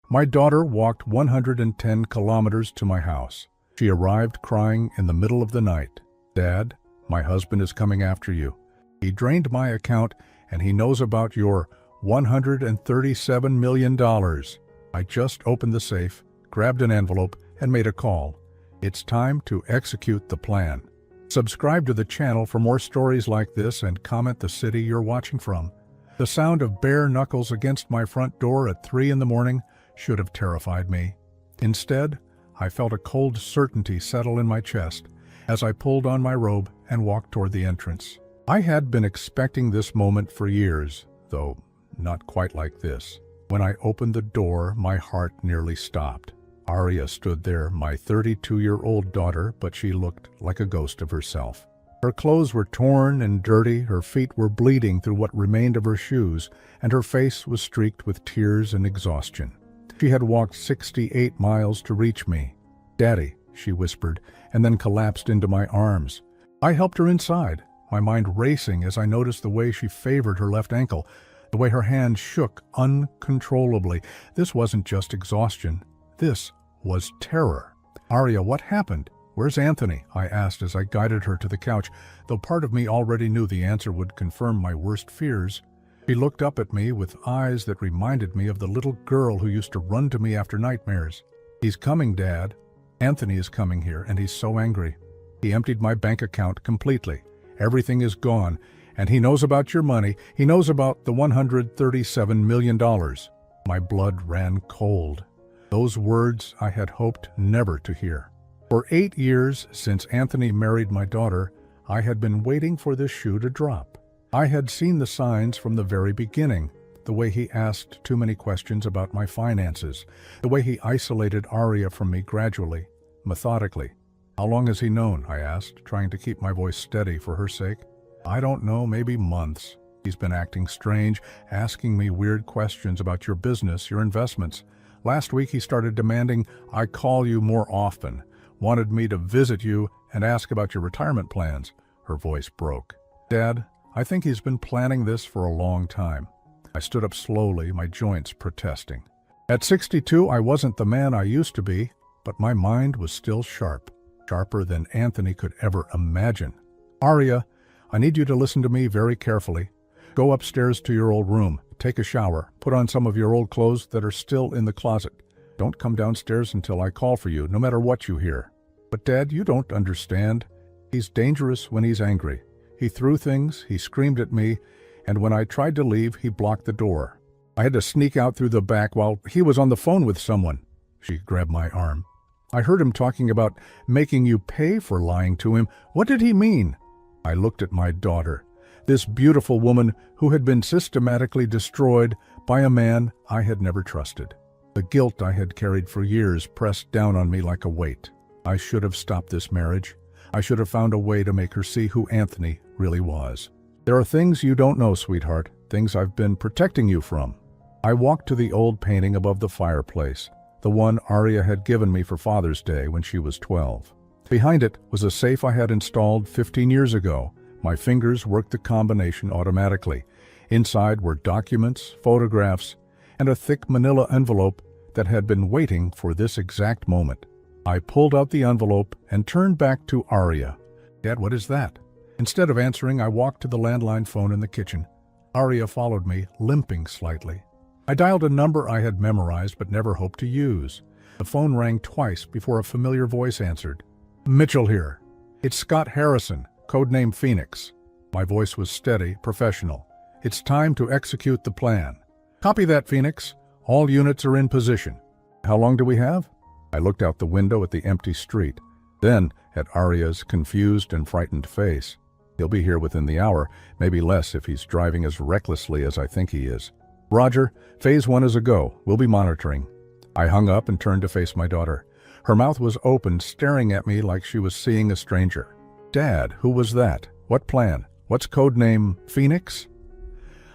My daughter walked 110 kilometers to my house. She arrived crying in the middle of the night. "Dad, my husband is coming after you. He drained my account and he knows about your $137 million. I just opened the safe, grabbed an envelope, and made a call. It's time to execute the plan." Subscribe to the channel for more stories like this and comment the city you're watching from. The sound of bare knuckles against my front door at 3 in the morning should have terrified me. Instead, I felt a cold certainty settle in my chest as I pulled on my robe and walked toward the entrance. I had been expecting this moment for years, though not quite like this. When I opened the door, my heart nearly stopped. Aria stood there, my 32-year-old daughter, but she looked like a ghost of herself. Her clothes were torn and dirty, her feet were bleeding through what remained of her shoes, and her face was streaked with tears and exhaustion. She had walked 68 miles to reach me. "Daddy," she whispered, and then collapsed into my arms. I helped her inside, my mind racing as I noticed the way she favored her left ankle, the way her hand shook uncontrollably. This wasn't just exhaustion. This was terror. "Aria, what happened? Where's Anthony?" I asked as I guided her to the couch, though part of me already knew the answer would confirm my worst fears. She looked up at me with eyes that reminded me of the little girl who used to run to me after nightmares. "He's coming, Dad. Anthony is coming here, and he's so angry. He emptied my bank account completely. Everything is gone, and he knows about your money. He knows about the $137 million. My blood ran cold. Those words I had hoped never to hear. For 8 years since Anthony married my daughter, I had been waiting for this shoe to drop. I had seen the signs from the very beginning, the way he asked too many questions about my finances, the way he isolated Aria from me gradually, methodically. "How long has he known?" I asked, trying to keep my voice steady for her sake. "I don't know, maybe months. He's been acting strange, asking me weird questions about your business, your investments. Last week he started demanding I call you more often, wanted me to visit you and ask about your retirement plans." Her voice broke. "Dad, I think he's been planning this for a long time." I stood up slowly, my joints protesting. At 62, I wasn't the man I used to be, but my mind was still sharp, sharper than Anthony could ever imagine. "Aria, I need you to listen to me very carefully. Go upstairs to your old room, take a shower, put on some of your old clothes that are still in the closet. Don't come downstairs until I call for you, no matter what you hear." "But Dad, you don't understand. He's dangerous when he's angry. He threw things, he screamed at me, and when I tried to leave, he blocked the door. I had to sneak out through the back while he was on the phone with someone." She grabbed my arm. "I heard him talking about making you pay for lying to him. What did he mean?" I looked at my daughter, this beautiful woman who had been systematically destroyed by a man I had never trusted. The guilt I had carried for years pressed down on me like a weight. I should have stopped this marriage. I should have found a way to make her see who Anthony really was. "There are things you don't know, sweetheart, things I've been protecting you from." I walked to the old painting above the fireplace, the one Aria had given me for Father's Day when she was 12. Behind it was a safe I had installed 15 years ago. My fingers worked the combination automatically. Inside were documents, photographs, and a thick manila envelope that had been waiting for this exact moment. I pulled out the envelope and turned back to Aria. "Dad, what is that?" Instead of answering, I walked to the landline phone in the kitchen. Aria followed me, limping slightly. I dialed a number I had memorized but never hoped to use. The phone rang twice before a familiar voice answered. "Mitchell here. It's Scott Harrison, codename Phoenix." My voice was steady, professional. "It's time to execute the plan." "Copy that, Phoenix. All units are in position." "How long do we have?" I looked out the window at the empty street, then at Aria's confused and frightened face. "He'll be here within the hour, maybe less if he's driving as recklessly as I think he is." "Roger, phase 1 is a go. We'll be monitoring." I hung up and turned to face my daughter. Her mouth was open, staring at me like she was seeing a stranger. "Dad, who was that? What plan? What's codename Phoenix?"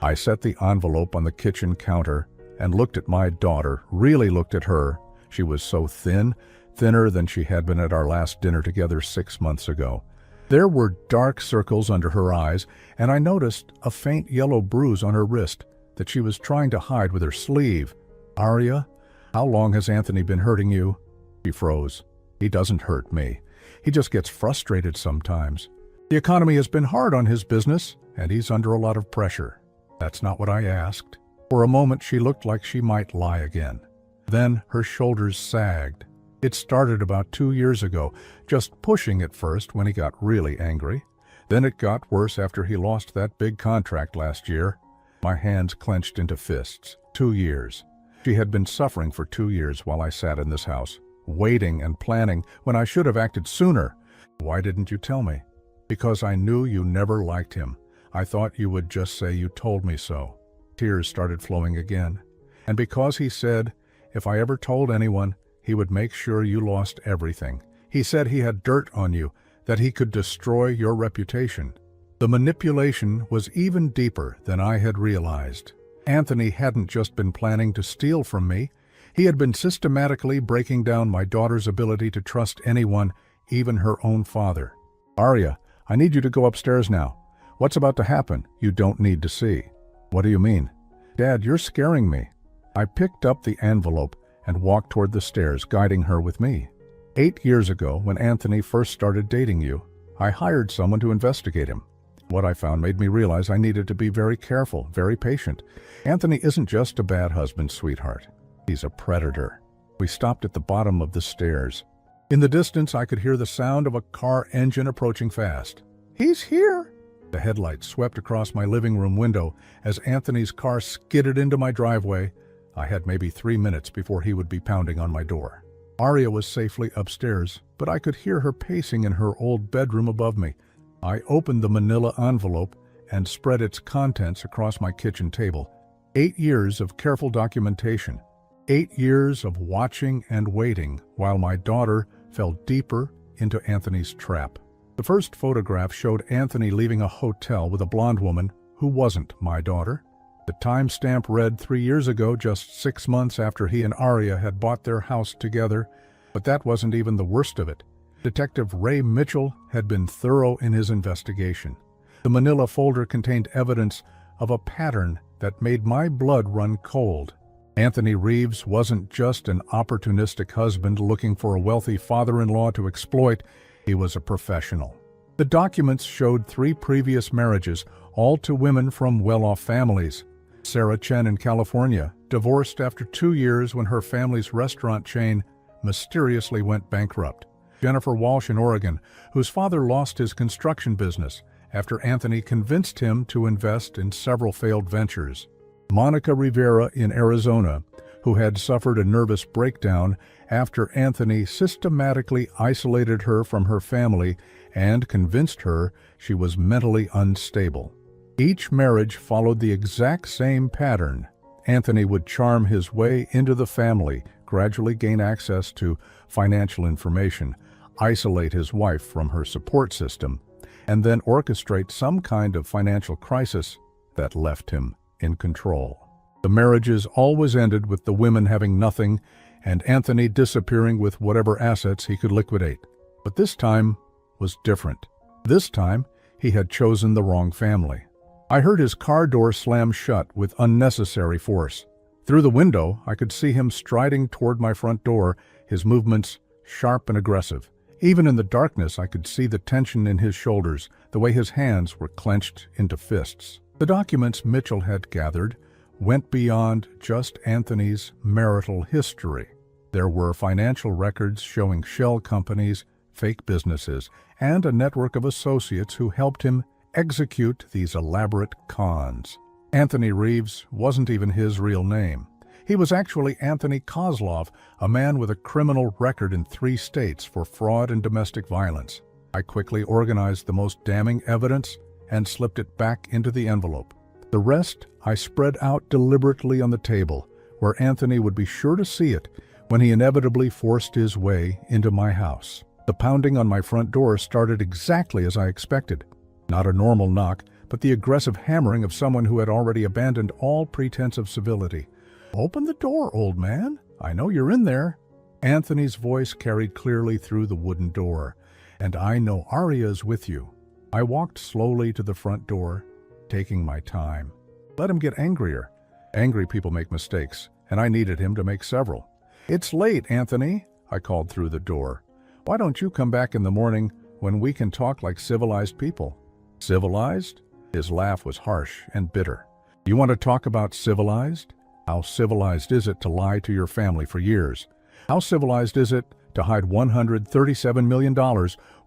I set the envelope on the kitchen counter and looked at my daughter, really looked at her. She was so thin, thinner than she had been at our last dinner together 6 months ago. There were dark circles under her eyes, and I noticed a faint yellow bruise on her wrist that she was trying to hide with her sleeve. "Aria, How long has Anthony been hurting you? She froze. He doesn't hurt me. He just gets frustrated sometimes. The economy has been hard on his business, and he's under a lot of pressure. That's not what I asked. For a moment, she looked like she might lie again. Then her shoulders sagged. It started about 2 years ago, just pushing at first when he got really angry. Then it got worse after he lost that big contract last year. My hands clenched into fists. 2 years. She had been suffering for 2 years while I sat in this house, waiting and planning when I should have acted sooner. Why didn't you tell me? Because I knew you never liked him. I thought you would just say you told me so. Tears started flowing again. And because he said, if I ever told anyone, he would make sure you lost everything. He said he had dirt on you, that he could destroy your reputation. The manipulation was even deeper than I had realized. Anthony hadn't just been planning to steal from me. He had been systematically breaking down my daughter's ability to trust anyone, even her own father. Aria, I need you to go upstairs now. What's about to happen, you don't need to see. What do you mean? Dad, you're scaring me. I picked up the envelope and walked toward the stairs, guiding her with me. 8 years ago, when Anthony first started dating you, I hired someone to investigate him. What I found made me realize I needed to be very careful, very patient. Anthony isn't just a bad husband, sweetheart. He's a predator. We stopped at the bottom of the stairs. In the distance, I could hear the sound of a car engine approaching fast. He's here! The headlights swept across my living room window as Anthony's car skidded into my driveway. I had maybe 3 minutes before he would be pounding on my door. Aria was safely upstairs, but I could hear her pacing in her old bedroom above me. I opened the manila envelope and spread its contents across my kitchen table. 8 years of careful documentation. 8 years of watching and waiting while my daughter fell deeper into Anthony's trap. The first photograph showed Anthony leaving a hotel with a blonde woman who wasn't my daughter. The timestamp read 3 years ago, just 6 months after he and Aria had bought their house together. But that wasn't even the worst of it. Detective Ray Mitchell had been thorough in his investigation. The manila folder contained evidence of a pattern that made my blood run cold. Anthony Reeves wasn't just an opportunistic husband looking for a wealthy father-in-law to exploit. He was a professional. The documents showed 3 previous marriages, all to women from well-off families. Sarah Chen in California, divorced after 2 years when her family's restaurant chain mysteriously went bankrupt. Jennifer Walsh in Oregon, whose father lost his construction business after Anthony convinced him to invest in several failed ventures. Monica Rivera in Arizona, who had suffered a nervous breakdown after Anthony systematically isolated her from her family and convinced her she was mentally unstable. Each marriage followed the exact same pattern. Anthony would charm his way into the family, gradually gain access to financial information, isolate his wife from her support system, and then orchestrate some kind of financial crisis that left him in control. The marriages always ended with the women having nothing and Anthony disappearing with whatever assets he could liquidate. But this time was different. This time, he had chosen the wrong family. I heard his car door slam shut with unnecessary force. Through the window, I could see him striding toward my front door, his movements sharp and aggressive. Even in the darkness, I could see the tension in his shoulders, the way his hands were clenched into fists. The documents Mitchell had gathered went beyond just Anthony's marital history. There were financial records showing shell companies, fake businesses, and a network of associates who helped him execute these elaborate cons. Anthony Reeves wasn't even his real name. He was actually Anthony Kozlov, a man with a criminal record in 3 states for fraud and domestic violence. I quickly organized the most damning evidence and slipped it back into the envelope. The rest I spread out deliberately on the table, where Anthony would be sure to see it when he inevitably forced his way into my house. The pounding on my front door started exactly as I expected. Not a normal knock, but the aggressive hammering of someone who had already abandoned all pretense of civility. "Open the door, old man. I know you're in there." Anthony's voice carried clearly through the wooden door. "And I know Aria's with you." I walked slowly to the front door, taking my time. Let him get angrier. Angry people make mistakes, and I needed him to make several. "It's late, Anthony," I called through the door. "Why don't you come back in the morning when we can talk like civilized people?" "Civilized?" His laugh was harsh and bitter. "You want to talk about civilized? How civilized is it to lie to your family for years? How civilized is it to hide $137 million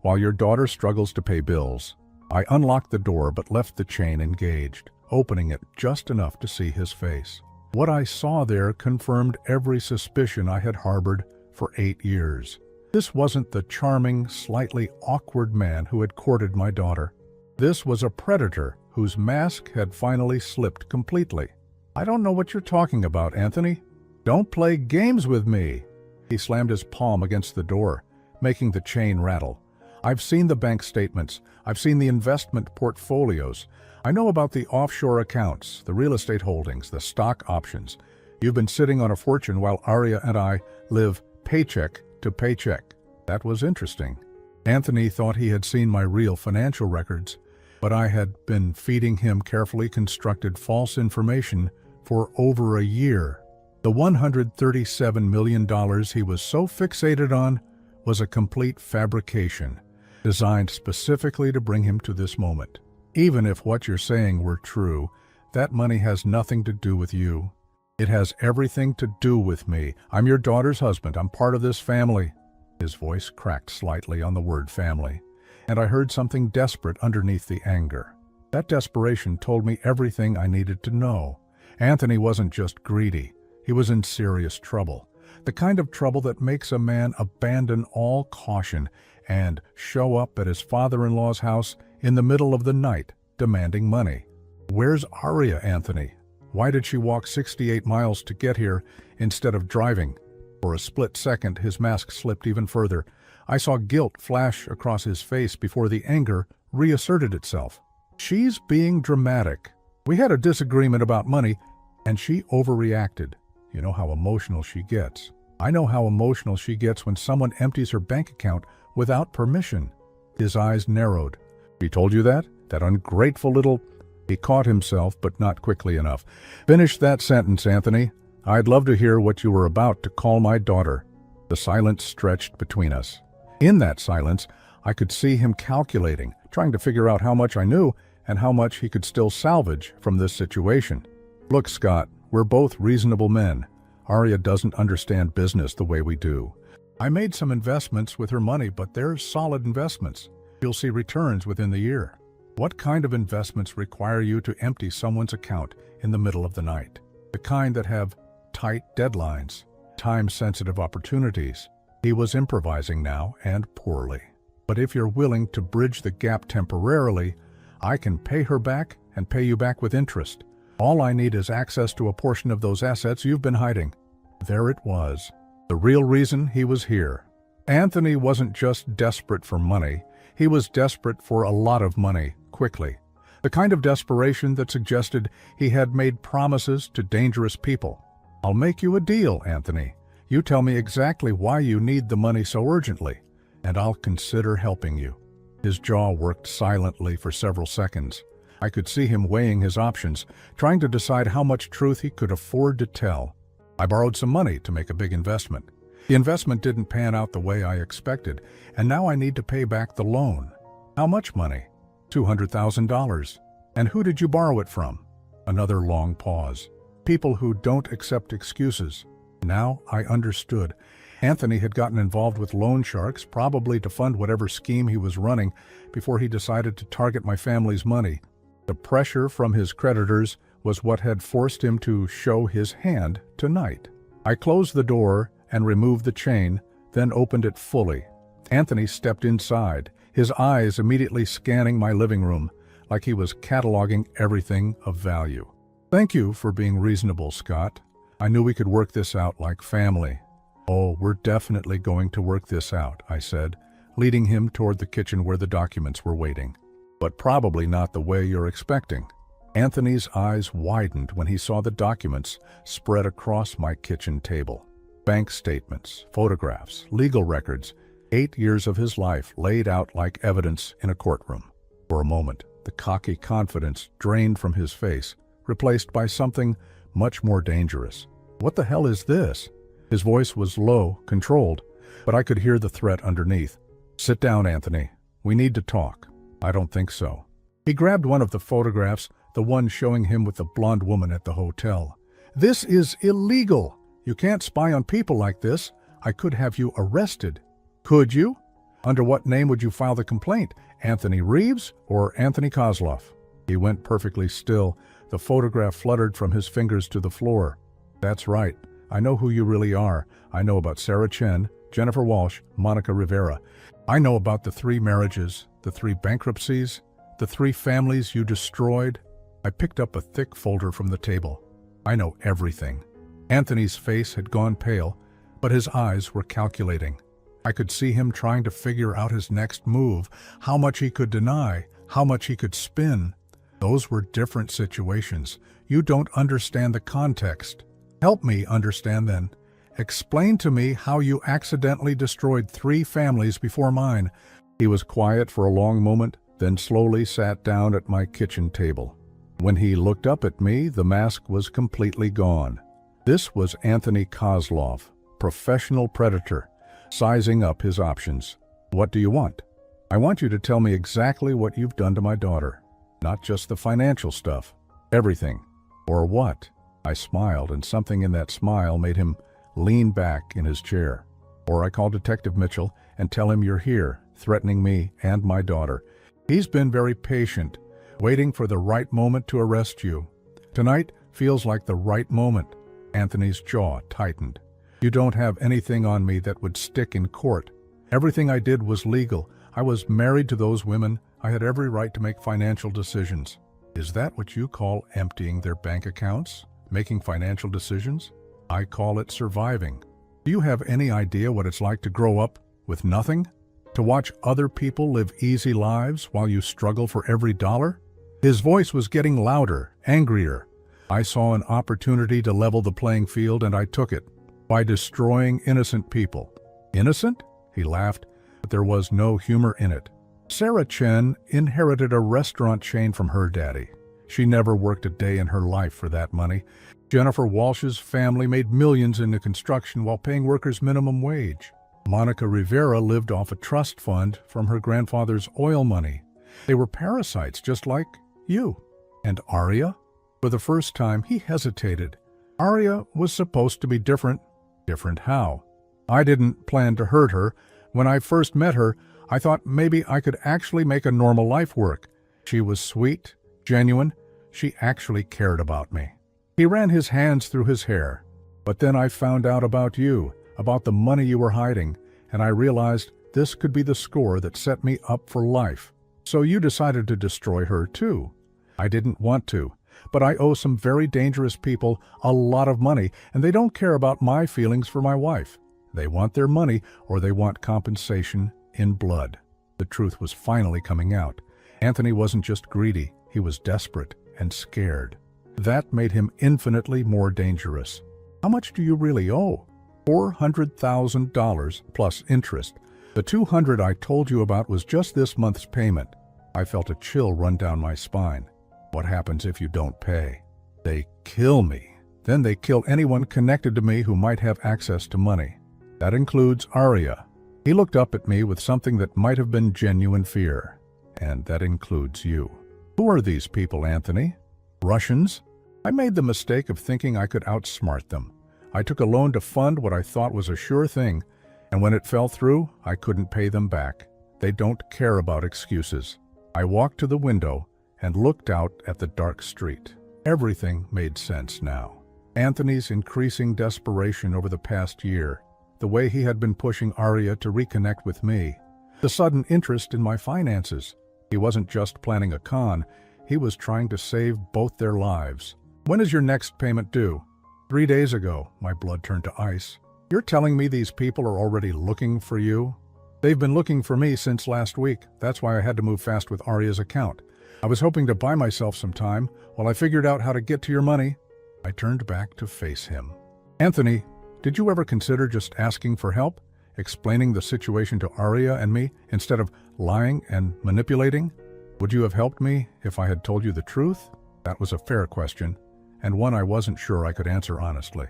while your daughter struggles to pay bills?" I unlocked the door but left the chain engaged, opening it just enough to see his face. What I saw there confirmed every suspicion I had harbored for 8 years. This wasn't the charming, slightly awkward man who had courted my daughter. This was a predator whose mask had finally slipped completely. "I don't know what you're talking about, Anthony. Don't play games with me." He slammed his palm against the door, making the chain rattle. "I've seen the bank statements. I've seen the investment portfolios. I know about the offshore accounts, the real estate holdings, the stock options. You've been sitting on a fortune while Aria and I live paycheck to paycheck." That was interesting. Anthony thought he had seen my real financial records, but I had been feeding him carefully constructed false information for over a year. The $137 million he was so fixated on was a complete fabrication, designed specifically to bring him to this moment. Even if what you're saying were true, that money has nothing to do with you. It has everything to do with me. I'm your daughter's husband. I'm part of this family. His voice cracked slightly on the word family, and I heard something desperate underneath the anger. That desperation told me everything I needed to know. Anthony wasn't just greedy. He was in serious trouble. The kind of trouble that makes a man abandon all caution and show up at his father-in-law's house in the middle of the night, demanding money. "Where's Aria, Anthony? Why did she walk 68 miles to get here instead of driving?" For a split second, his mask slipped even further. I saw guilt flash across his face before the anger reasserted itself. "She's being dramatic. We had a disagreement about money, and she overreacted. You know how emotional she gets. I know how emotional she gets when someone empties her bank account without permission." His eyes narrowed. "She told you that? That ungrateful little—" He caught himself, but not quickly enough. "Finish that sentence, Anthony. I'd love to hear what you were about to call my daughter." The silence stretched between us. In that silence, I could see him calculating, trying to figure out how much I knew and how much he could still salvage from this situation. "Look, Scott, we're both reasonable men. Aria doesn't understand business the way we do. I made some investments with her money, but they're solid investments. You'll see returns within the year. What kind of investments require you to empty someone's account in the middle of the night? The kind that have tight deadlines, time-sensitive opportunities." He was improvising now, and poorly. "But if you're willing to bridge the gap temporarily, I can pay her back and pay you back with interest. All I need is access to a portion of those assets you've been hiding." There it was, the real reason he was here. Anthony wasn't just desperate for money. He was desperate for a lot of money, quickly. The kind of desperation that suggested he had made promises to dangerous people. "I'll make you a deal, Anthony. You tell me exactly why you need the money so urgently, and I'll consider helping you." His jaw worked silently for several seconds. I could see him weighing his options, trying to decide how much truth he could afford to tell. "I borrowed some money to make a big investment. The investment didn't pan out the way I expected, and now I need to pay back the loan." "How much money?" $200,000. "And who did you borrow it from?" Another long pause. "People who don't accept excuses." Now I understood. Anthony had gotten involved with loan sharks, probably to fund whatever scheme he was running, before he decided to target my family's money. The pressure from his creditors was what had forced him to show his hand tonight. I closed the door and removed the chain, then opened it fully. Anthony stepped inside, his eyes immediately scanning my living room, like he was cataloging everything of value. "Thank you for being reasonable, Scott. I knew we could work this out like family." "Oh, we're definitely going to work this out," I said, leading him toward the kitchen where the documents were waiting. "But probably not the way you're expecting." Anthony's eyes widened when he saw the documents spread across my kitchen table. Bank statements, photographs, legal records, 8 years of his life laid out like evidence in a courtroom. For a moment, the cocky confidence drained from his face, replaced by something much more dangerous. "What the hell is this?" His voice was low, controlled, but I could hear the threat underneath. "Sit down, Anthony. We need to talk." "I don't think so." He grabbed one of the photographs, the one showing him with the blonde woman at the hotel. "This is illegal. You can't spy on people like this. I could have you arrested." "Could you? Under what name would you file the complaint? Anthony Reeves or Anthony Kozlov?" He went perfectly still. The photograph fluttered from his fingers to the floor. "That's right. I know who you really are. I know about Sarah Chen, Jennifer Walsh, Monica Rivera. I know about the 3 marriages, the 3 bankruptcies, the 3 families you destroyed." I picked up a thick folder from the table. "I know everything." Anthony's face had gone pale, but his eyes were calculating. I could see him trying to figure out his next move, how much he could deny, how much he could spin. Those were different situations. You don't understand the context. Help me understand then. Explain to me how you accidentally destroyed 3 families before mine. He was quiet for a long moment, then slowly sat down at my kitchen table. When he looked up at me, the mask was completely gone. This was Anthony Kozlov, professional predator, sizing up his options. "What do you want?" "I want you to tell me exactly what you've done to my daughter. Not just the financial stuff. Everything." "Or what?" I smiled, and something in that smile made him lean back in his chair. "Or I call Detective Mitchell and tell him you're here, threatening me and my daughter. He's been very patient, waiting for the right moment to arrest you. Tonight feels like the right moment." Anthony's jaw tightened. "You don't have anything on me that would stick in court. Everything I did was legal. I was married to those women. I had every right to make financial decisions." "Is that what you call emptying their bank accounts? Making financial decisions?" "I call it surviving. Do you have any idea what it's like to grow up with nothing? To watch other people live easy lives while you struggle for every dollar?" His voice was getting louder, angrier. I saw an opportunity to level the playing field, and I took it. By destroying innocent people. "Innocent?" He laughed, but there was no humor in it. "Sarah Chen inherited a restaurant chain from her daddy. She never worked a day in her life for that money. Jennifer Walsh's family made millions in the construction while paying workers minimum wage. Monica Rivera lived off a trust fund from her grandfather's oil money. They were parasites just like you." "And Aria?" For the first time, he hesitated. "Aria was supposed to be different." "Different how?" "I didn't plan to hurt her. When I first met her, I thought maybe I could actually make a normal life work. She was sweet, genuine. She actually cared about me." He ran his hands through his hair. "But then I found out about you, about the money you were hiding, and I realized this could be the score that set me up for life. So you decided to destroy her too." "I didn't want to, but I owe some very dangerous people a lot of money, and they don't care about my feelings for my wife. They want their money, or they want compensation in blood." The truth was finally coming out. Anthony wasn't just greedy, he was desperate and scared. That made him infinitely more dangerous. "How much do you really owe?" $400,000 plus interest. The $200 I told you about was just this month's payment. I felt a chill run down my spine. "What happens if you don't pay?" "They kill me. Then they kill anyone connected to me who might have access to money. That includes Aria." He looked up at me with something that might have been genuine fear. "And that includes you." "Who are these people, Anthony?" "Russians?" I made the mistake of thinking I could outsmart them. I took a loan to fund what I thought was a sure thing, and when it fell through, I couldn't pay them back. They don't care about excuses. I walked to the window and looked out at the dark street. Everything made sense now. Anthony's increasing desperation over the past year, the way he had been pushing Aria to reconnect with me, the sudden interest in my finances. He wasn't just planning a con, he was trying to save both their lives. "When is your next payment due?" 3 days ago. My blood turned to ice. "You're telling me these people are already looking for you?" "They've been looking for me since last week. That's why I had to move fast with Aria's account. I was hoping to buy myself some time while I figured out how to get to your money." I turned back to face him. "Anthony, did you ever consider just asking for help? Explaining the situation to Aria and me instead of lying and manipulating? Would you have helped me if I had told you the truth?" That was a fair question, and one I wasn't sure I could answer honestly.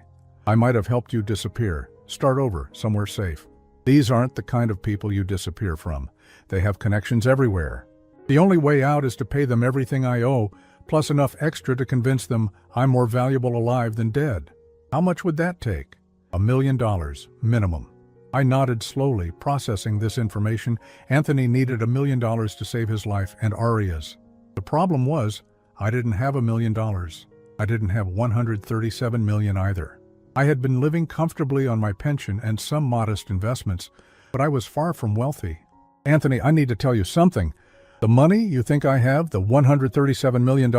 "I might have helped you disappear, Start over, somewhere safe. These aren't the kind of people you disappear from. They have connections everywhere. The only way out is to pay them everything I owe, plus enough extra to convince them I'm more valuable alive than dead. How much would that take? $1 million, minimum. I nodded slowly, processing this information. Anthony needed $1 million to save his life and Aria's. The problem was, I didn't have $1 million. I didn't have $137 million either. I had been living comfortably on my pension and some modest investments, but I was far from wealthy. Anthony, I need to tell you something. The money you think I have, the $137 million,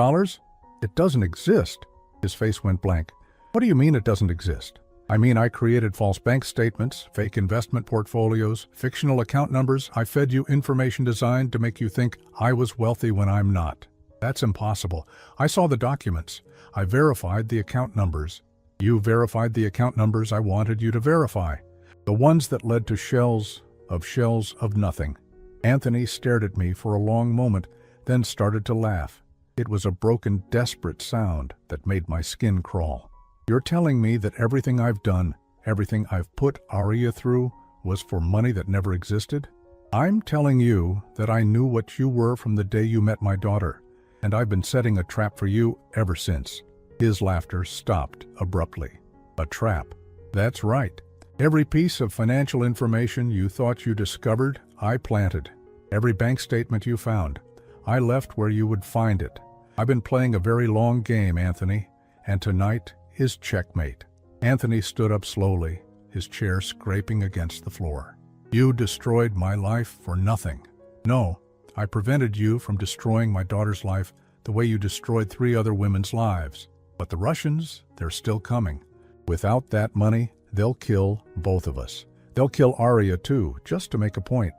it doesn't exist. His face went blank. What do you mean it doesn't exist? I mean, I created false bank statements, fake investment portfolios, fictional account numbers. I fed you information designed to make you think I was wealthy when I'm not. That's impossible. I saw the documents. I verified the account numbers. You verified the account numbers I wanted you to verify. The ones that led to shells of nothing. Anthony stared at me for a long moment, then started to laugh. It was a broken, desperate sound that made my skin crawl. You're telling me that everything I've done, everything I've put Aria through, was for money that never existed? I'm telling you that I knew what you were from the day you met my daughter, and I've been setting a trap for you ever since. His laughter stopped abruptly. A trap. That's right. Every piece of financial information you thought you discovered, I planted. Every bank statement you found, I left where you would find it. I've been playing a very long game, Anthony, and tonight is checkmate. Anthony stood up slowly, his chair scraping against the floor. You destroyed my life for nothing. No, I prevented you from destroying my daughter's life the way you destroyed 3 other women's lives. But the Russians, they're still coming. Without that money, they'll kill both of us. They'll kill Aria too, just to make a point.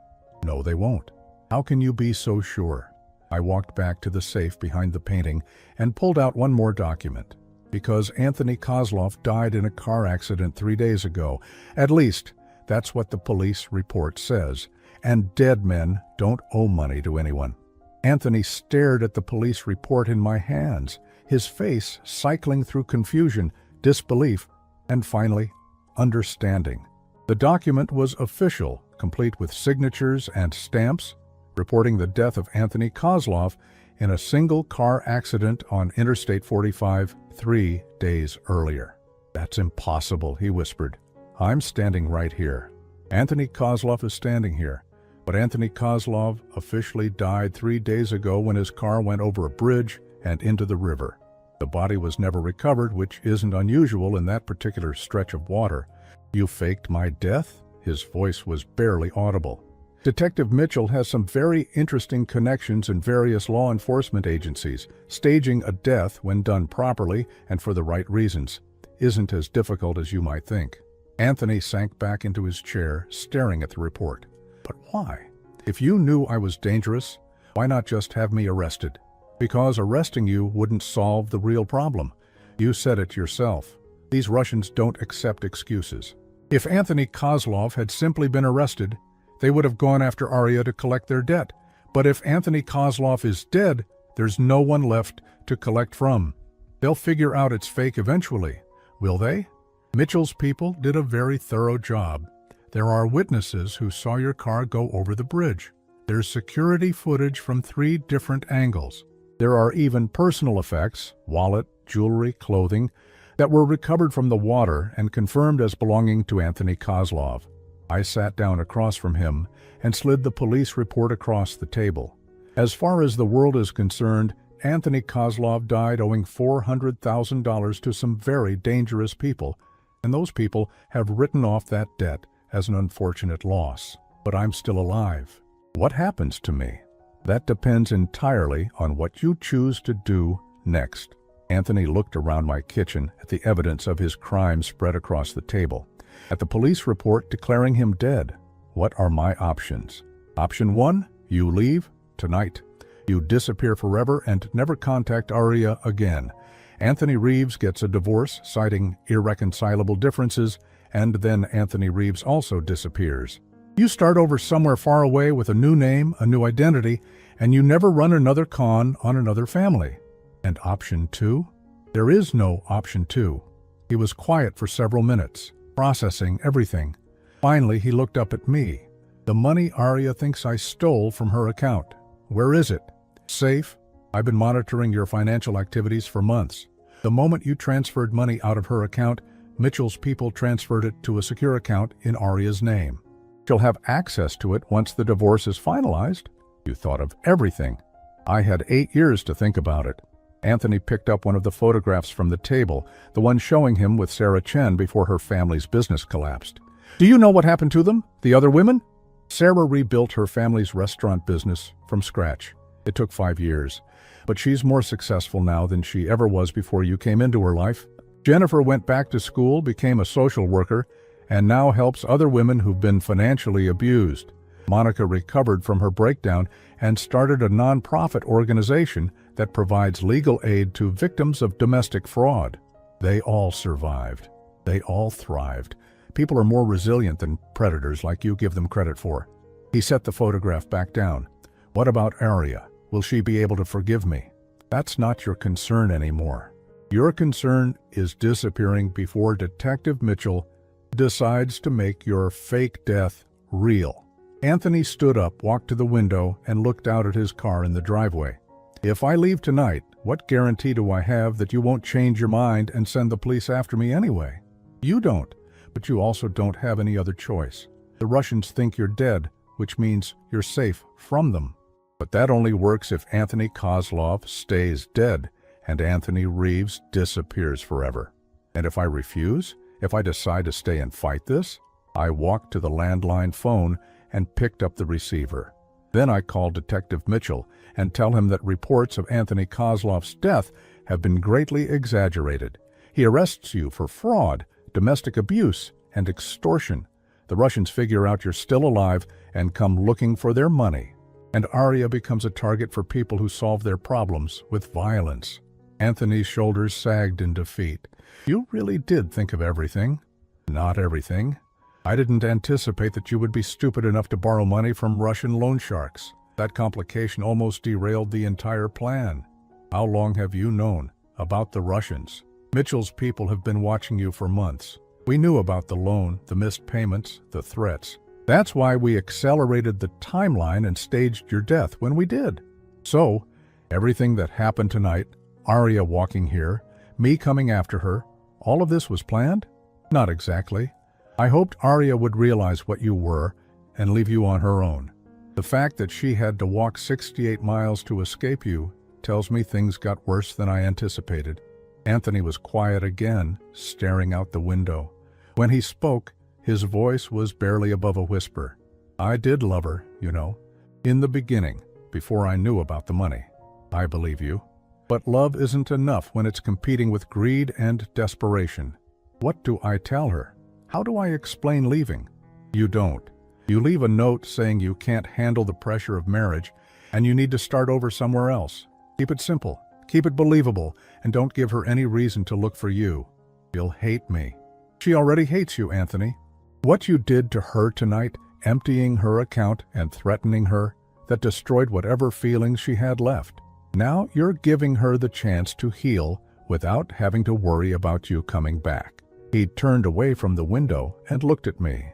No, they won't. How can you be so sure? I walked back to the safe behind the painting and pulled out one more document. Because Anthony Kozlov died in a car accident 3 days ago. At least, that's what the police report says. And dead men don't owe money to anyone. Anthony stared at the police report in my hands, his face cycling through confusion, disbelief, and finally, understanding. The document was official, complete with signatures and stamps, reporting the death of Anthony Kozlov in a single car accident on Interstate 45 3 days earlier. That's impossible, he whispered. I'm standing right here. Anthony Kozlov is standing here. But Anthony Kozlov officially died 3 days ago when his car went over a bridge and into the river. The body was never recovered, which isn't unusual in that particular stretch of water. You faked my death? His voice was barely audible. Detective Mitchell has some very interesting connections in various law enforcement agencies. Staging a death, when done properly and for the right reasons, isn't as difficult as you might think. Anthony sank back into his chair, staring at the report. But why? If you knew I was dangerous, why not just have me arrested? Because arresting you wouldn't solve the real problem. You said it yourself. These Russians don't accept excuses. If Anthony Kozlov had simply been arrested, they would have gone after Aria to collect their debt. But if Anthony Kozlov is dead, there's no one left to collect from. They'll figure out it's fake eventually. Will they? Mitchell's people did a very thorough job. There are witnesses who saw your car go over the bridge. There's security footage from 3 different angles. There are even personal effects, wallet, jewelry, clothing, that were recovered from the water and confirmed as belonging to Anthony Kozlov. I sat down across from him and slid the police report across the table. As far as the world is concerned, Anthony Kozlov died owing $400,000 to some very dangerous people, and those people have written off that debt as an unfortunate loss. But I'm still alive. What happens to me? That depends entirely on what you choose to do next. Anthony looked around my kitchen at the evidence of his crime spread across the table, at the police report declaring him dead. What are my options? Option 1, you leave tonight. You disappear forever and never contact Aria again. Anthony Reeves gets a divorce, citing irreconcilable differences, and then Anthony Reeves also disappears. You start over somewhere far away with a new name, a new identity, and you never run another con on another family. And option 2? There is no option 2. He was quiet for several minutes. processing everything. Finally, he looked up at me. The money Aria thinks I stole from her account. Where is it? Safe? I've been monitoring your financial activities for months. The moment you transferred money out of her account, Mitchell's people transferred it to a secure account in Aria's name. She'll have access to it once the divorce is finalized. You thought of everything. I had 8 years to think about it. Anthony picked up one of the photographs from the table, the one showing him with Sarah Chen before her family's business collapsed. Do you know what happened to them, the other women? Sarah rebuilt her family's restaurant business from scratch. It took 5 years, but she's more successful now than she ever was before you came into her life. Jennifer went back to school, became a social worker, and now helps other women who've been financially abused. Monica recovered from her breakdown and started a nonprofit organization that provides legal aid to victims of domestic fraud. They all survived. They all thrived. People are more resilient than predators like you give them credit for. He set the photograph back down. What about Aria? Will she be able to forgive me? That's not your concern anymore. Your concern is disappearing before Detective Mitchell decides to make your fake death real. Anthony stood up, walked to the window, and looked out at his car in the driveway. If I leave tonight, what guarantee do I have that you won't change your mind and send the police after me anyway? You don't, but you also don't have any other choice. The Russians think you're dead, which means you're safe from them. But that only works if Anthony Kozlov stays dead and Anthony Reeves disappears forever. And if I refuse, if I decide to stay and fight this, I walked to the landline phone and picked up the receiver. Then I called Detective Mitchell and tell him that reports of Anthony Kozlov's death have been greatly exaggerated. He arrests you for fraud, domestic abuse, and extortion. The Russians figure out you're still alive and come looking for their money. And Aria becomes a target for people who solve their problems with violence. Anthony's shoulders sagged in defeat. You really did think of everything. Not everything. I didn't anticipate that you would be stupid enough to borrow money from Russian loan sharks. That complication almost derailed the entire plan. How long have you known about the Russians? Mitchell's people have been watching you for months. We knew about the loan, the missed payments, the threats. That's why we accelerated the timeline and staged your death when we did. So, everything that happened tonight, Aria walking here, me coming after her, all of this was planned? Not exactly. I hoped Aria would realize what you were and leave you on her own. The fact that she had to walk 68 miles to escape you tells me things got worse than I anticipated. Anthony was quiet again, staring out the window. When he spoke, his voice was barely above a whisper. I did love her, you know, in the beginning, before I knew about the money. I believe you. But love isn't enough when it's competing with greed and desperation. What do I tell her? How do I explain leaving? You don't. You leave a note saying you can't handle the pressure of marriage and you need to start over somewhere else. Keep it simple, keep it believable, and don't give her any reason to look for you. She'll hate me. She already hates you, Anthony. What you did to her tonight, emptying her account and threatening her, that destroyed whatever feelings she had left. Now you're giving her the chance to heal without having to worry about you coming back. He turned away from the window and looked at me.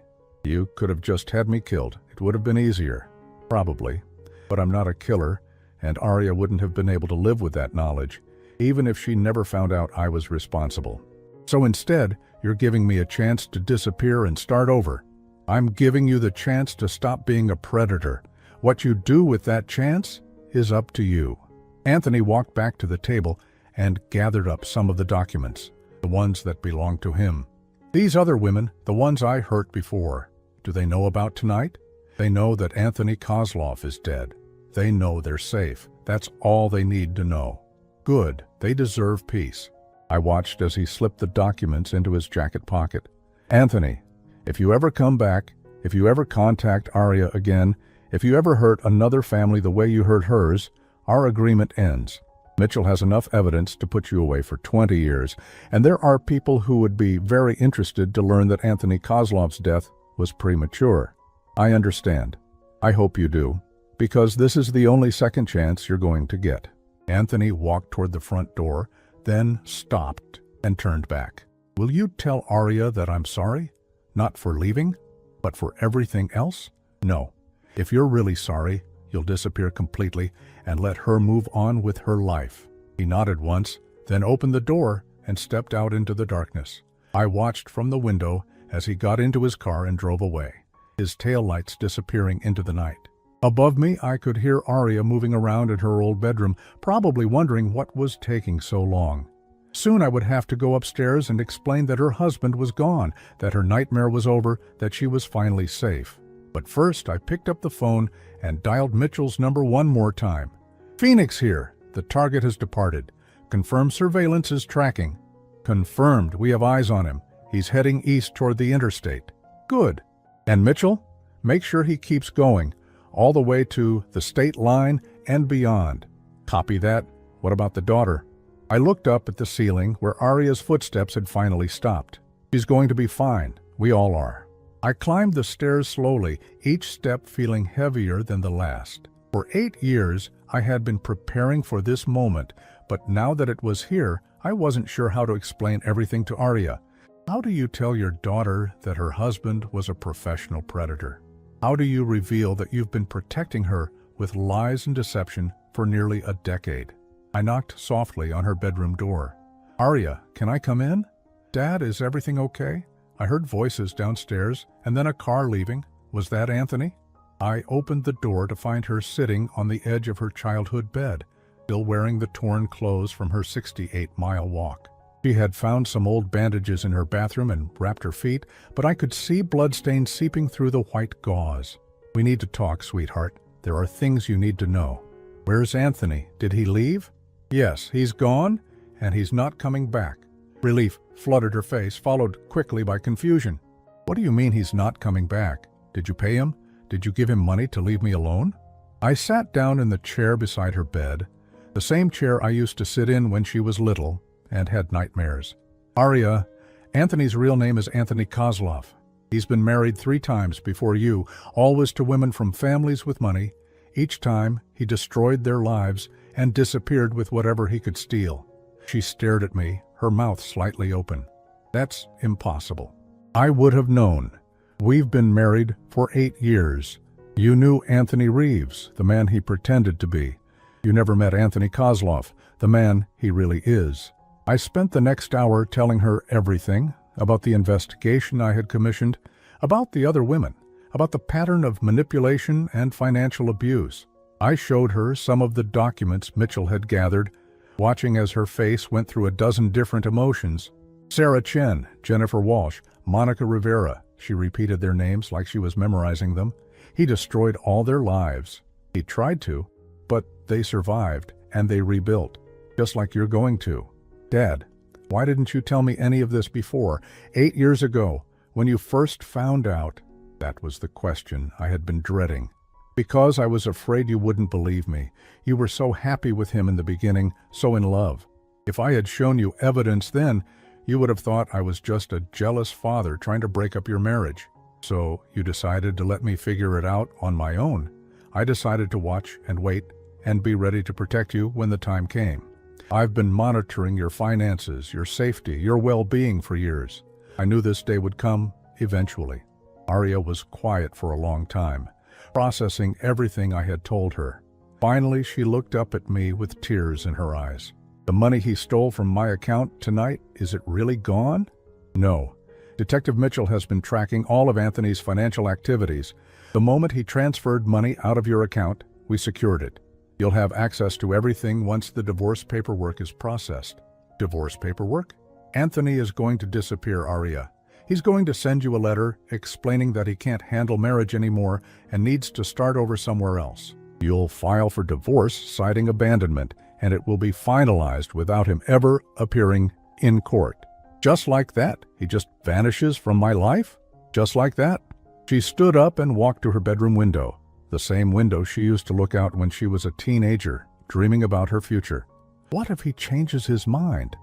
You could have just had me killed. It would have been easier. Probably. But I'm not a killer, and Aria wouldn't have been able to live with that knowledge, even if she never found out I was responsible. So instead, you're giving me a chance to disappear and start over. I'm giving you the chance to stop being a predator. What you do with that chance is up to you. Anthony walked back to the table and gathered up some of the documents, the ones that belonged to him. These other women, the ones I hurt before, do they know about tonight? They know that Anthony Kozlov is dead. They know they're safe. That's all they need to know. Good. They deserve peace. I watched as he slipped the documents into his jacket pocket. Anthony, if you ever come back, if you ever contact Aria again, if you ever hurt another family the way you hurt hers, our agreement ends. Mitchell has enough evidence to put you away for 20 years, and there are people who would be very interested to learn that Anthony Kozlov's death was premature. I understand. I hope you do, because this is the only second chance you're going to get. Anthony walked toward the front door, then stopped and turned back. Will you tell Aria that I'm sorry? Not for leaving, but for everything else? No. If you're really sorry, you'll disappear completely and let her move on with her life." He nodded once, then opened the door and stepped out into the darkness. I watched from the window as he got into his car and drove away, his taillights disappearing into the night. Above me, I could hear Aria moving around in her old bedroom, probably wondering what was taking so long. Soon I would have to go upstairs and explain that her husband was gone, that her nightmare was over, that she was finally safe. But first, I picked up the phone and dialed Mitchell's number one more time. "Phoenix here. The target has departed. Confirmed surveillance is tracking." "Confirmed. We have eyes on him. He's heading east toward the interstate." "Good. And Mitchell? Make sure he keeps going, all the way to the state line and beyond." "Copy that. What about the daughter?" I looked up at the ceiling where Aria's footsteps had finally stopped. "She's going to be fine. We all are." I climbed the stairs slowly, each step feeling heavier than the last. For 8 years, I had been preparing for this moment, but now that it was here, I wasn't sure how to explain everything to Aria. How do you tell your daughter that her husband was a professional predator? How do you reveal that you've been protecting her with lies and deception for nearly a decade? I knocked softly on her bedroom door. "Aria, can I come in?" "Dad, is everything okay?" I heard voices downstairs and then a car leaving. Was that Anthony? I opened the door to find her sitting on the edge of her childhood bed, still wearing the torn clothes from her 68-mile walk. She had found some old bandages in her bathroom and wrapped her feet, but I could see bloodstains seeping through the white gauze. "We need to talk, sweetheart. There are things you need to know." "Where's Anthony? Did he leave?" "Yes, he's gone, and he's not coming back." Relief flooded her face, followed quickly by confusion. "What do you mean he's not coming back? Did you pay him? Did you give him money to leave me alone?" I sat down in the chair beside her bed, the same chair I used to sit in when she was little and had nightmares. "Aria, Anthony's real name is Anthony Kozlov. He's been married 3 times before you, always to women from families with money. Each time, he destroyed their lives and disappeared with whatever he could steal." She stared at me, her mouth slightly open. "That's impossible." "I would have known. We've been married for 8 years. You knew Anthony Reeves, the man he pretended to be. You never met Anthony Kozlov, the man he really is." I spent the next hour telling her everything about the investigation I had commissioned, about the other women, about the pattern of manipulation and financial abuse. I showed her some of the documents Mitchell had gathered, watching as her face went through a dozen different emotions. "Sarah Chen, Jennifer Walsh, Monica Rivera," she repeated their names like she was memorizing them. "He destroyed all their lives. He tried to, but they survived, and they rebuilt, just like you're going to." "Dad, why didn't you tell me any of this before? 8 years ago, when you first found out?" That was the question I had been dreading. "Because I was afraid you wouldn't believe me. You were so happy with him in the beginning, so in love. If I had shown you evidence then, you would have thought I was just a jealous father trying to break up your marriage. So you decided to let me figure it out on my own. I decided to watch and wait and be ready to protect you when the time came. I've been monitoring your finances, your safety, your well-being for years. I knew this day would come eventually." Aria was quiet for a long time, processing everything I had told her. Finally, she looked up at me with tears in her eyes. "The money he stole from my account tonight, is it really gone?" "No. Detective Mitchell has been tracking all of Anthony's financial activities. The moment he transferred money out of your account, we secured it. You'll have access to everything once the divorce paperwork is processed." "Divorce paperwork?" "Anthony is going to disappear, Aria. He's going to send you a letter explaining that he can't handle marriage anymore and needs to start over somewhere else. You'll file for divorce citing abandonment, and it will be finalized without him ever appearing in court." "Just like that? He just vanishes from my life? Just like that?" She stood up and walked to her bedroom window, the same window she used to look out when she was a teenager, dreaming about her future. "What if he changes his mind?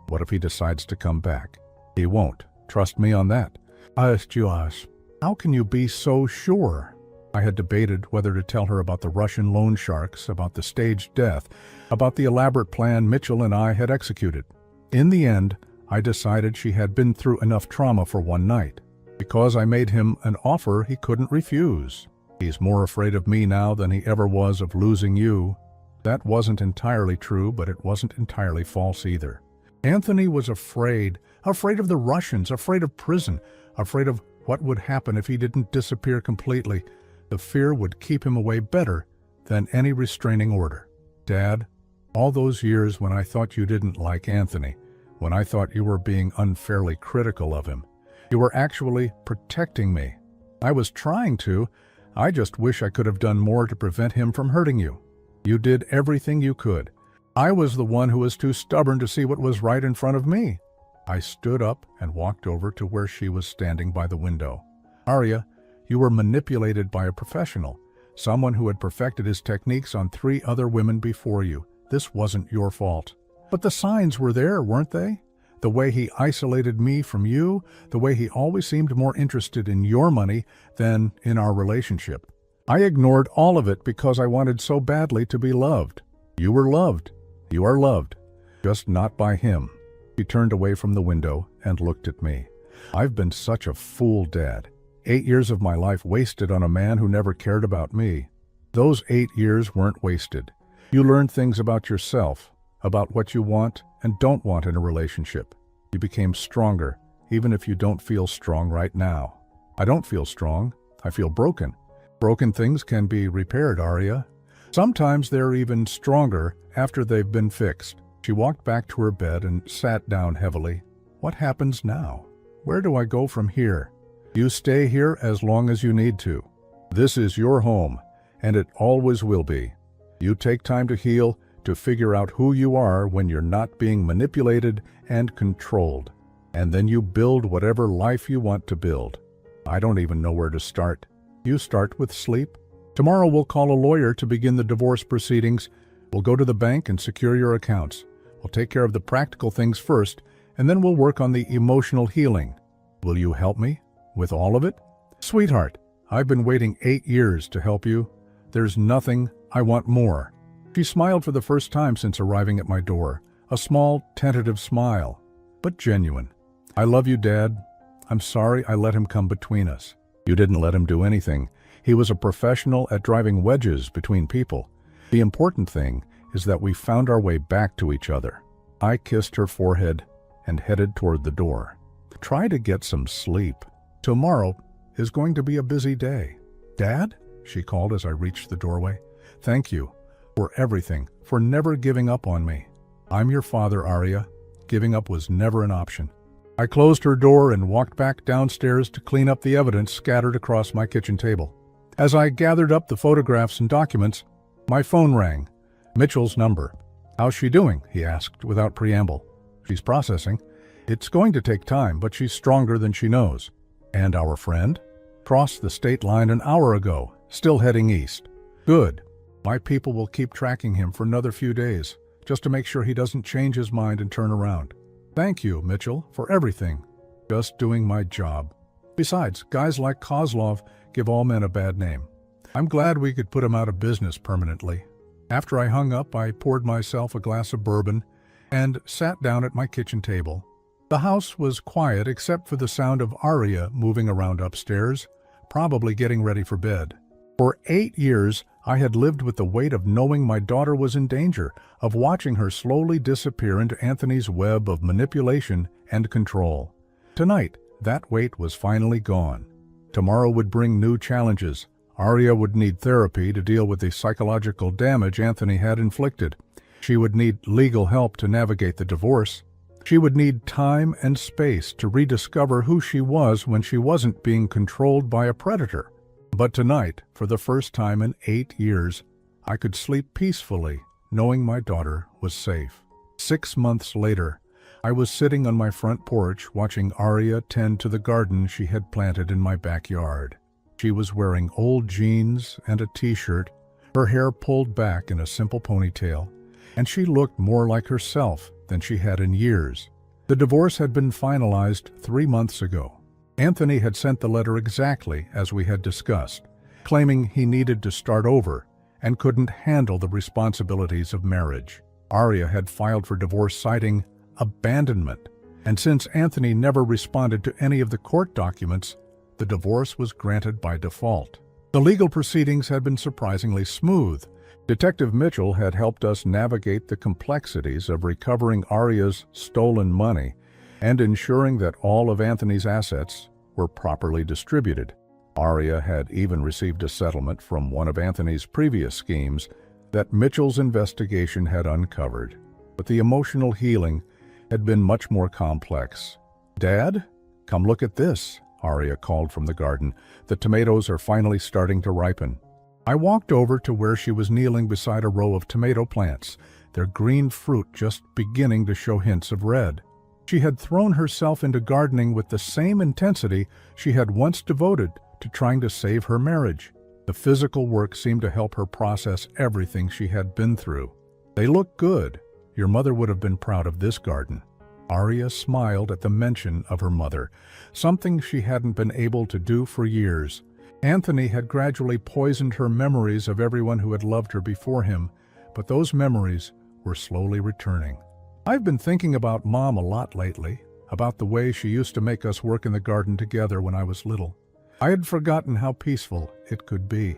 What if he decides to come back?" "He won't. Trust me on that." "Josh, how can you be so sure?" I had debated whether to tell her about the Russian loan sharks, about the staged death, about the elaborate plan Mitchell and I had executed. In the end, I decided she had been through enough trauma for one night. Because I made him an offer he couldn't refuse. He's more afraid of me now than he ever was of losing you. That wasn't entirely true, but it wasn't entirely false either. Anthony was afraid of the Russians, afraid of prison, afraid of what would happen if he didn't disappear completely. The fear would keep him away better than any restraining order. Dad, all those years when I thought you didn't like Anthony, when I thought you were being unfairly critical of him, you were actually protecting me. I was trying to. I just wish I could have done more to prevent him from hurting you. You did everything you could. I was the one who was too stubborn to see what was right in front of me. I stood up and walked over to where she was standing by the window. Aria, you were manipulated by a professional, someone who had perfected his techniques on 3 other women before you. This wasn't your fault. But the signs were there, weren't they? The way he isolated me from you, the way he always seemed more interested in your money than in our relationship. I ignored all of it because I wanted so badly to be loved. You were loved. You are loved. Just not by him. She turned away from the window and looked at me. I've been such a fool, Dad. 8 years of my life wasted on a man who never cared about me. Those 8 years weren't wasted. You learned things about yourself, about what you want and don't want in a relationship. You became stronger, even if you don't feel strong right now. I don't feel strong. I feel broken. Broken things can be repaired, Aria. Sometimes they're even stronger after they've been fixed. She walked back to her bed and sat down heavily. What happens now? Where do I go from here? You stay here as long as you need to. This is your home, and it always will be. You take time to heal, to figure out who you are when you're not being manipulated and controlled. And then you build whatever life you want to build. I don't even know where to start. You start with sleep. Tomorrow we'll call a lawyer to begin the divorce proceedings. We'll go to the bank and secure your accounts. We'll take care of the practical things first, and then we'll work on the emotional healing. Will you help me with all of it? Sweetheart, I've been waiting 8 years to help you. There's nothing I want more. She smiled for the first time since arriving at my door, a small, tentative smile, but genuine. I love you, Dad. I'm sorry I let him come between us. You didn't let him do anything. He was a professional at driving wedges between people. The important thing is that we found our way back to each other. I kissed her forehead and headed toward the door. Try to get some sleep. Tomorrow is going to be a busy day. Dad? She called as I reached the doorway. Thank you for everything, for never giving up on me. I'm your father, Aria. Giving up was never an option. I closed her door and walked back downstairs to clean up the evidence scattered across my kitchen table. As I gathered up the photographs and documents, my phone rang. Mitchell's number. How's she doing? He asked without preamble. She's processing. It's going to take time, but she's stronger than she knows. And our friend? Crossed the state line an hour ago, still heading east. Good. My people will keep tracking him for another few days, just to make sure he doesn't change his mind and turn around. Thank you, Mitchell, for everything. Just doing my job. Besides, guys like Kozlov give all men a bad name. I'm glad we could put him out of business permanently. After I hung up, I poured myself a glass of bourbon and sat down at my kitchen table. The house was quiet except for the sound of Aria moving around upstairs, probably getting ready for bed. For 8 years, I had lived with the weight of knowing my daughter was in danger, of watching her slowly disappear into Anthony's web of manipulation and control. Tonight, that weight was finally gone. Tomorrow would bring new challenges. Aria would need therapy to deal with the psychological damage Anthony had inflicted. She would need legal help to navigate the divorce. She would need time and space to rediscover who she was when she wasn't being controlled by a predator. But tonight, for the first time in 8 years, I could sleep peacefully, knowing my daughter was safe. 6 months later, I was sitting on my front porch watching Aria tend to the garden she had planted in my backyard. She was wearing old jeans and a t-shirt, her hair pulled back in a simple ponytail, and she looked more like herself than she had in years. The divorce had been finalized 3 months ago. Anthony had sent the letter exactly as we had discussed, claiming he needed to start over and couldn't handle the responsibilities of marriage. Aria had filed for divorce citing abandonment. And since Anthony never responded to any of the court documents, the divorce was granted by default. The legal proceedings had been surprisingly smooth. Detective Mitchell had helped us navigate the complexities of recovering Aria's stolen money and ensuring that all of Anthony's assets were properly distributed. Aria had even received a settlement from one of Anthony's previous schemes that Mitchell's investigation had uncovered. But the emotional healing had been much more complex. "Dad, come look at this," Aria called from the garden. "The tomatoes are finally starting to ripen." I walked over to where she was kneeling beside a row of tomato plants, their green fruit just beginning to show hints of red. She had thrown herself into gardening with the same intensity she had once devoted to trying to save her marriage. The physical work seemed to help her process everything she had been through. "They look good. Your mother would have been proud of this garden." Aria smiled at the mention of her mother, something she hadn't been able to do for years. Anthony had gradually poisoned her memories of everyone who had loved her before him, but those memories were slowly returning. "I've been thinking about Mom a lot lately, about the way she used to make us work in the garden together when I was little. I had forgotten how peaceful it could be.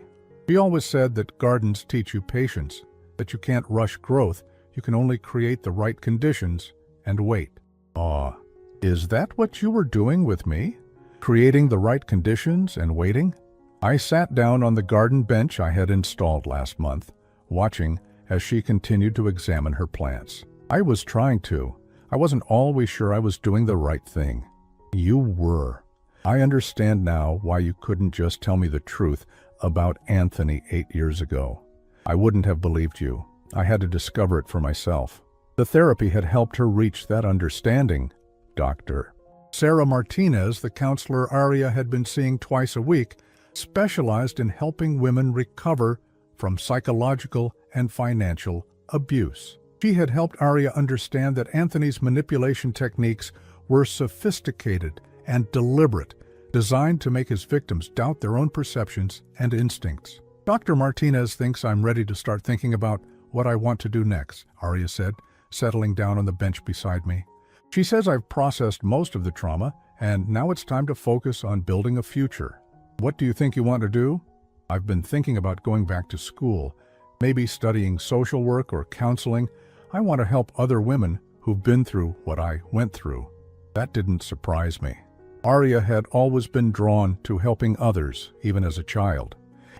She always said that gardens teach you patience, that you can't rush growth, you can only create the right conditions and wait." "Aw, is that what you were doing with me? Creating the right conditions and waiting?" I sat down on the garden bench I had installed last month, watching as she continued to examine her plants. I was trying to. I wasn't always sure I was doing the right thing. "You were. I understand now why you couldn't just tell me the truth about Anthony 8 years ago. I wouldn't have believed you. I had to discover it for myself." The therapy had helped her reach that understanding, Dr. Sarah Martinez, the counselor Aria had been seeing twice a week, specialized in helping women recover from psychological and financial abuse. She had helped Aria understand that Anthony's manipulation techniques were sophisticated and deliberate, designed to make his victims doubt their own perceptions and instincts. "Dr. Martinez thinks I'm ready to start thinking about what I want to do next," Aria said, settling down on the bench beside me. "She says I've processed most of the trauma, and now it's time to focus on building a future." "What do you think you want to do?" "I've been thinking about going back to school, maybe studying social work or counseling. I want to help other women who've been through what I went through." That didn't surprise me. Aria had always been drawn to helping others, even as a child.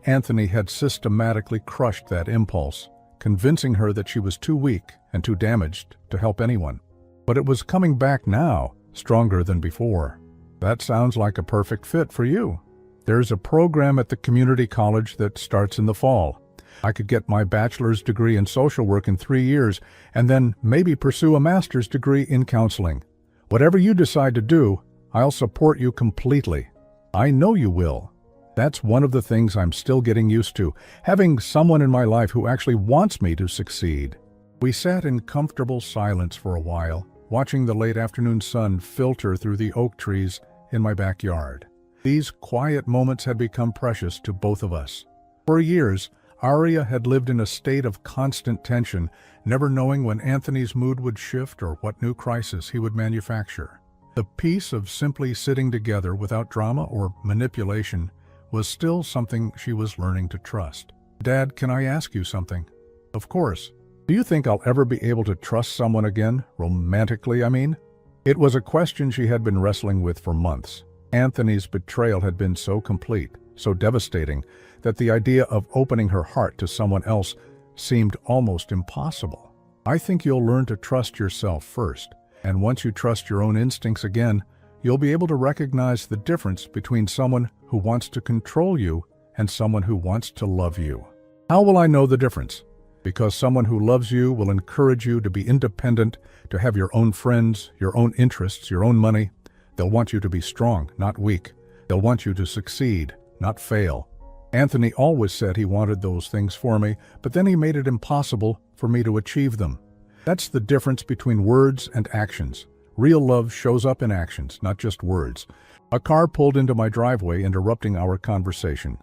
Anthony had systematically crushed that impulse, convincing her that she was too weak and too damaged to help anyone. But it was coming back now, stronger than before. "That sounds like a perfect fit for you. There's a program at the community college that starts in the fall. I could get my bachelor's degree in social work in 3 years and then maybe pursue a master's degree in counseling. Whatever you decide to do, I'll support you completely. I know you will." That's one of the things I'm still getting used to, having someone in my life who actually wants me to succeed. We sat in comfortable silence for a while, watching the late afternoon sun filter through the oak trees in my backyard. These quiet moments had become precious to both of us. For years, Aria had lived in a state of constant tension, never knowing when Anthony's mood would shift or what new crisis he would manufacture. The peace of simply sitting together without drama or manipulation was still something she was learning to trust. "Dad, can I ask you something?" "Of course. Do you think I'll ever be able to trust someone again, romantically, I mean?" It was a question she had been wrestling with for months. Anthony's betrayal had been so complete, so devastating, that the idea of opening her heart to someone else seemed almost impossible. "I think you'll learn to trust yourself first, and once you trust your own instincts again, you'll be able to recognize the difference between someone who wants to control you and someone who wants to love you." "How will I know the difference?" "Because someone who loves you will encourage you to be independent, to have your own friends, your own interests, your own money. They'll want you to be strong, not weak. They'll want you to succeed, not fail. Anthony always said he wanted those things for me, but then he made it impossible for me to achieve them. That's the difference between words and actions. Real love shows up in actions, not just words." A car pulled into my driveway, interrupting our conversation.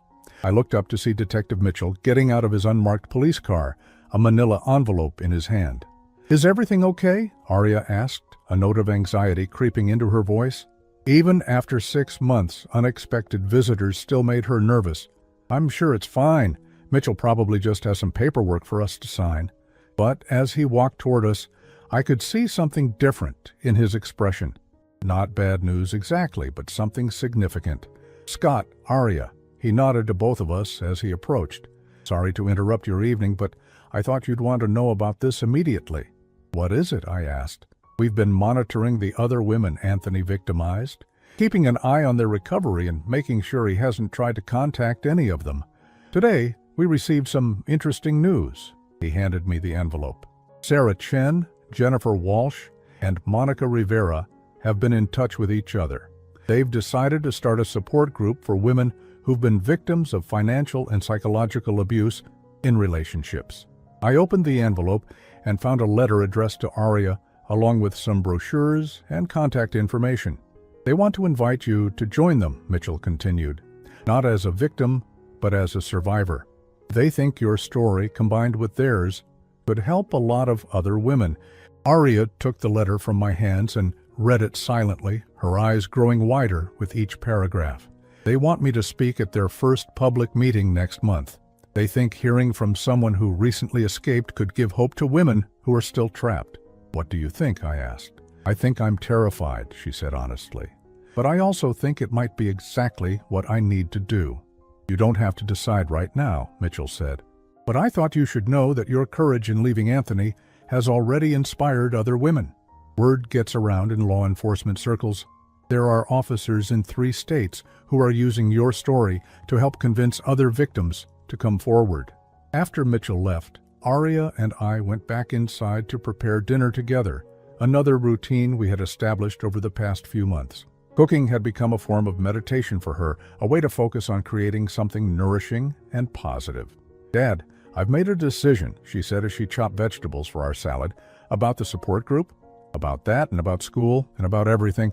I looked up to see Detective Mitchell getting out of his unmarked police car, a manila envelope in his hand. "Is everything okay?" Aria asked, a note of anxiety creeping into her voice. Even after 6 months, unexpected visitors still made her nervous. "I'm sure it's fine. Mitchell probably just has some paperwork for us to sign." But as he walked toward us, I could see something different in his expression. Not bad news exactly, but something significant. "Scott, Aria." He nodded to both of us as he approached. "Sorry to interrupt your evening, but I thought you'd want to know about this immediately." "What is it?" I asked. "We've been monitoring the other women Anthony victimized, keeping an eye on their recovery and making sure he hasn't tried to contact any of them. Today, we received some interesting news." He handed me the envelope. "Sarah Chen, Jennifer Walsh, and Monica Rivera have been in touch with each other. They've decided to start a support group for women who've been victims of financial and psychological abuse in relationships." I opened the envelope and found a letter addressed to Aria, along with some brochures and contact information. "They want to invite you to join them," Mitchell continued, "not as a victim, but as a survivor. They think your story, combined with theirs, could help a lot of other women." Aria took the letter from my hands and read it silently, her eyes growing wider with each paragraph. "They want me to speak at their first public meeting next month. They think hearing from someone who recently escaped could give hope to women who are still trapped." "What do you think?" I asked. "I think I'm terrified," she said honestly. "But I also think it might be exactly what I need to do." "You don't have to decide right now," Mitchell said. "But I thought you should know that your courage in leaving Anthony has already inspired other women. Word gets around in law enforcement circles. There are officers in 3 states who are using your story to help convince other victims to come forward." After Mitchell left, Aria and I went back inside to prepare dinner together, another routine we had established over the past few months. Cooking had become a form of meditation for her, a way to focus on creating something nourishing and positive. "Dad, I've made a decision," she said as she chopped vegetables for our salad, "about the support group, about that and about school and about everything.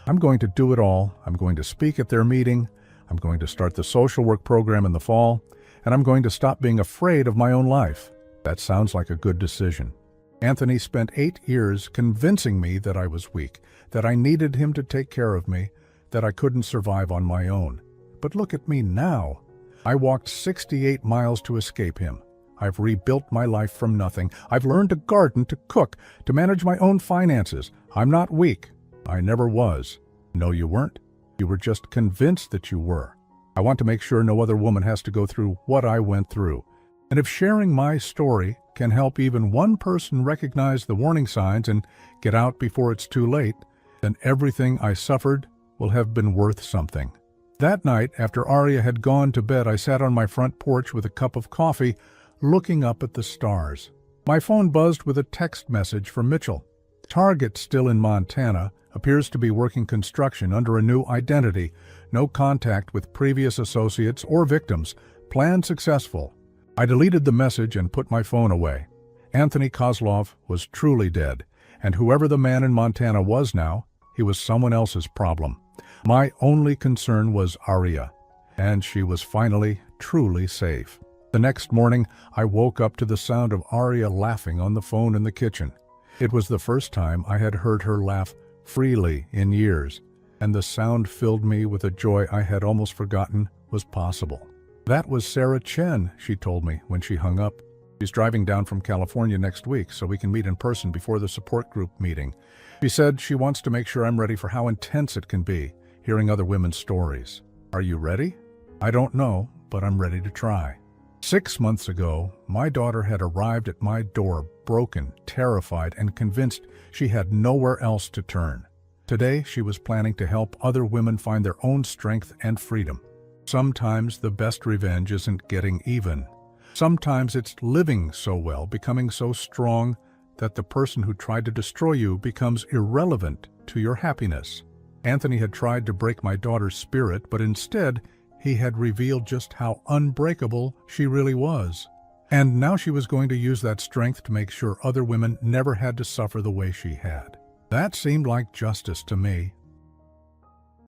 I'm going to do it all. I'm going to speak at their meeting. I'm going to start the social work program in the fall. And I'm going to stop being afraid of my own life." That sounds like a good decision. Anthony spent 8 years convincing me that I was weak, that I needed him to take care of me, that I couldn't survive on my own. But look at me now. I walked 68 miles to escape him. I've rebuilt my life from nothing. I've learned to garden, to cook, to manage my own finances. I'm not weak. I never was. No, you weren't. You were just convinced that you were. I want to make sure no other woman has to go through what I went through. And if sharing my story can help even one person recognize the warning signs and get out before it's too late, then everything I suffered will have been worth something. That night, after Aria had gone to bed, I sat on my front porch with a cup of coffee, looking up at the stars. My phone buzzed with a text message from Mitchell. "Target still in Montana, appears to be working construction under a new identity. No contact with previous associates or victims. Plan successful." I deleted the message and put my phone away. Anthony Kozlov was truly dead, and whoever the man in Montana was now, he was someone else's problem. My only concern was Aria, and she was finally truly safe. The next morning, I woke up to the sound of Aria laughing on the phone in the kitchen. It was the first time I had heard her laugh freely in years, and the sound filled me with a joy I had almost forgotten was possible. "That was Sarah Chen," she told me when she hung up. "She's driving down from California next week so we can meet in person before the support group meeting. She said she wants to make sure I'm ready for how intense it can be, hearing other women's stories. Are you ready?" "I don't know, but I'm ready to try." 6 months ago, my daughter had arrived at my door, broken, terrified, and convinced she had nowhere else to turn. Today, she was planning to help other women find their own strength and freedom. Sometimes the best revenge isn't getting even. Sometimes it's living so well, becoming so strong, that the person who tried to destroy you becomes irrelevant to your happiness. Anthony had tried to break my daughter's spirit, but instead, he had revealed just how unbreakable she really was. And now she was going to use that strength to make sure other women never had to suffer the way she had. That seemed like justice to me,